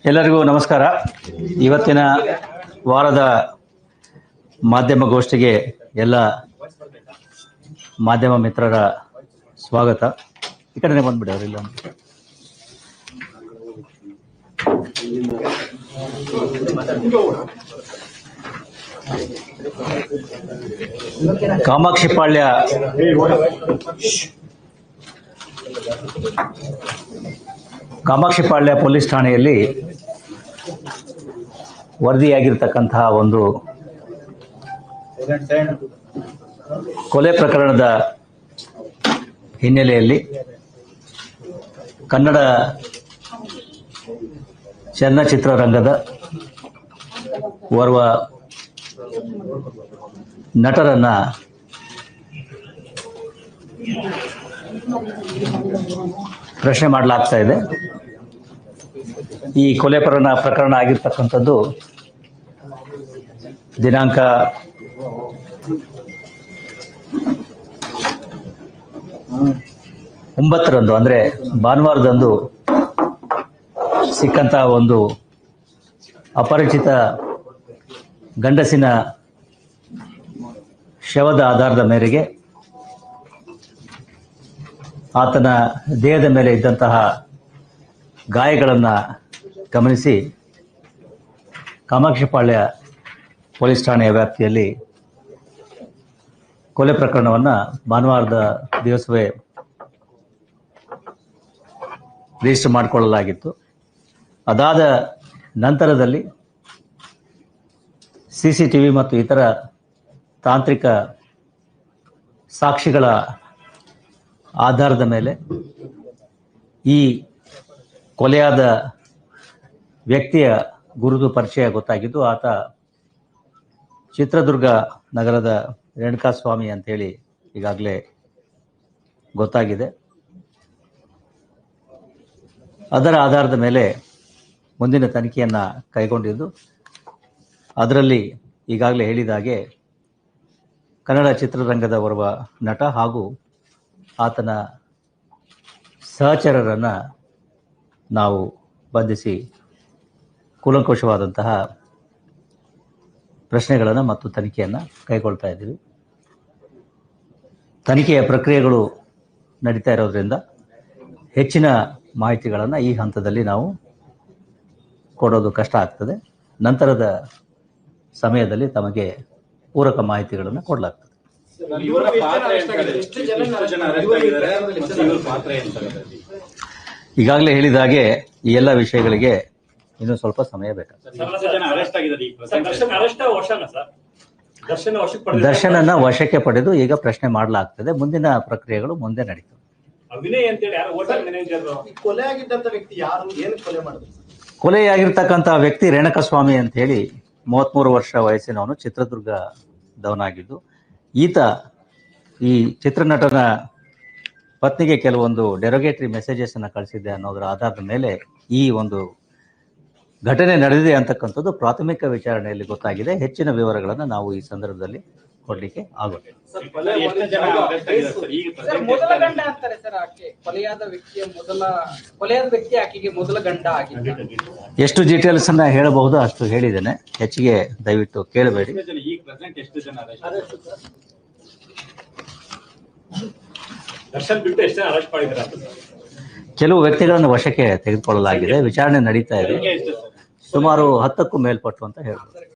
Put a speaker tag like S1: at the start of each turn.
S1: ಎಲ್ಲರಿಗೂ ನಮಸ್ಕಾರ. ಇವತ್ತಿನ ವಾರದ ಮಾಧ್ಯಮ ಗೋಷ್ಠಿಗೆ ಎಲ್ಲ ಮಾಧ್ಯಮ ಮಿತ್ರರ ಸ್ವಾಗತ. ಈ ಕಡೆ ಬಂದ್ಬಿಡಿ ಅವರಿಲ್ಲ. ಕಾಮಾಕ್ಷಿಪಾಳ್ಯ ಪೊಲೀಸ್ ಠಾಣೆಯಲ್ಲಿ ವರದಿಯಾಗಿರ್ತಕ್ಕಂತಹ ಒಂದು ಕೊಲೆ ಪ್ರಕರಣದ ಹಿನ್ನೆಲೆಯಲ್ಲಿ ಕನ್ನಡ ಚಲನಚಿತ್ರರಂಗದ ಓರ್ವ ನಟರನ್ನ ಪ್ರಶ್ನೆ ಮಾಡಲಾಗ್ತಾ ಇದೆ. ಈ ಕೊಲೆ ಪ್ರಕರಣ ಆಗಿರ್ತಕ್ಕಂಥದ್ದು ದಿನಾಂಕ 9ರಂದು ಅಂದರೆ ಭಾನುವಾರದಂದು ಸಿಕ್ಕಂತಹ ಒಂದು ಅಪರಿಚಿತ ಗಂಡಸಿನ ಶವದ ಆಧಾರದ ಮೇರೆಗೆ ಆತನ ದೇಹದ ಮೇಲೆ ಇದ್ದಂತಹ ಗಾಯಗಳನ್ನು ಗಮನಿಸಿ ಕಾಮಾಕ್ಷಿಪಾಳ್ಯ ಪೊಲೀಸ್ ಠಾಣೆಯ ವ್ಯಾಪ್ತಿಯಲ್ಲಿ ಕೊಲೆ ಪ್ರಕರಣವನ್ನು ಭಾನುವಾರದ ದಿವಸವೇ ರಿಜಿಸ್ಟರ್ ಮಾಡಿಕೊಳ್ಳಲಾಗಿತ್ತು. ಅದಾದ ನಂತರದಲ್ಲಿ CCTV ಮತ್ತು ಇತರ ತಾಂತ್ರಿಕ ಸಾಕ್ಷಿಗಳ ಆಧಾರದ ಮೇಲೆ ಈ ಕೊಲೆಯಾದ ವ್ಯಕ್ತಿಯ ಗುರುತು ಪರಿಚಯ ಗೊತ್ತಾಗಿದ್ದು, ಆತ ಚಿತ್ರದುರ್ಗ ನಗರದ ರೇಣುಕಾಸ್ವಾಮಿ ಅಂತೇಳಿ ಈಗಾಗಲೇ ಗೊತ್ತಾಗಿದೆ. ಅದರ ಆಧಾರದ ಮೇಲೆ ಮುಂದಿನ ತನಿಖೆಯನ್ನು ಕೈಗೊಂಡಿದ್ದು, ಅದರಲ್ಲಿ ಈಗಾಗಲೇ ಹೇಳಿದ ಹಾಗೆ ಕನ್ನಡ ಚಿತ್ರರಂಗದ ಓರ್ವ ನಟ ಹಾಗೂ ಆತನ ಸಹಚರರನ್ನು ನಾವು ಬಂಧಿಸಿ ಕೂಲಂಕುಷವಾದಂತಹ ಪ್ರಶ್ನೆಗಳನ್ನು ಮತ್ತು ತನಿಖೆಯನ್ನು ಕೈಗೊಳ್ತಾ ಇದ್ದೀವಿ. ತನಿಖೆಯ ಪ್ರಕ್ರಿಯೆಗಳು ನಡೀತಾ ಇರೋದ್ರಿಂದ ಹೆಚ್ಚಿನ ಮಾಹಿತಿಗಳನ್ನು ಈ ಹಂತದಲ್ಲಿ ನಾವು ಕೊಡೋದು ಕಷ್ಟ ಆಗ್ತದೆ. ನಂತರದ ಸಮಯದಲ್ಲಿ ತಮಗೆ ಪೂರಕ ಮಾಹಿತಿಗಳನ್ನು ಕೊಡಲಾಗ್ತದೆ. ಈಗಾಗಲೇ ಹೇಳಿದ ಹಾಗೆ ಈ ಎಲ್ಲ ವಿಷಯಗಳಿಗೆ ಇನ್ನೂ ಸ್ವಲ್ಪ ಸಮಯ ಬೇಕಾಗ್ತದೆ. ದರ್ಶನನ್ನ ವಶಕ್ಕೆ ಪಡೆದು ಈಗ ಪ್ರಶ್ನೆ ಮಾಡಲಾಗ್ತದೆ. ಮುಂದಿನ ಪ್ರಕ್ರಿಯೆಗಳು ಮುಂದೆ ನಡೀತವೆ. ಕೊಲೆಯಾಗಿರ್ತಕ್ಕಂತಹ ವ್ಯಕ್ತಿ ರೇಣುಕಾಸ್ವಾಮಿ ಅಂತ ಹೇಳಿ 33 ವರ್ಷ ವಯಸ್ಸಿನವನು, ಚಿತ್ರದುರ್ಗದವನಾಗಿದ್ದು, ಈತ ಈ ಚಿತ್ರನಟನ ಪತ್ನಿಗೆ ಕೆಲವೊಂದು ಡೆರೋಗೇಟರಿ ಮೆಸೇಜಸ್ ಅನ್ನು ಕಳಿಸಿದ್ದೆ ಅನ್ನೋದರ ಆಧಾರದ ಮೇಲೆ ಈ ಒಂದು ಘಟನೆ ನಡೆದಿದೆ ಅಂತಕ್ಕಂಥದ್ದು ಪ್ರಾಥಮಿಕ ವಿಚಾರಣೆಯಲ್ಲಿ ಗೊತ್ತಾಗಿದೆ. ಹೆಚ್ಚಿನ ವಿವರಗಳನ್ನು ನಾವು ಈ ಸಂದರ್ಭದಲ್ಲಿ ಕೊಡ್ಲಿಕ್ಕೆ ಆಗುತ್ತೆ. ಎಷ್ಟು ಡೀಟೇಲ್ಸ್ ಅನ್ನ ಹೇಳಬಹುದು ಅಷ್ಟು ಹೇಳಿದ್ದೇನೆ. ಹೆಚ್ಚಿಗೆ ದಯವಿಟ್ಟು ಕೇಳಬೇಡಿ. ಕೆಲವು ವ್ಯಕ್ತಿಗಳನ್ನು ವಶಕ್ಕೆ ತೆಗೆದುಕೊಳ್ಳಲಾಗಿದೆ. ವಿಚಾರಣೆ ನಡೀತಾ ಇದೆ. ಸುಮಾರು 10ಕ್ಕೂ ಮೇಲ್ಪಟ್ಟು ಅಂತ ಹೇಳ್ಬೋದು.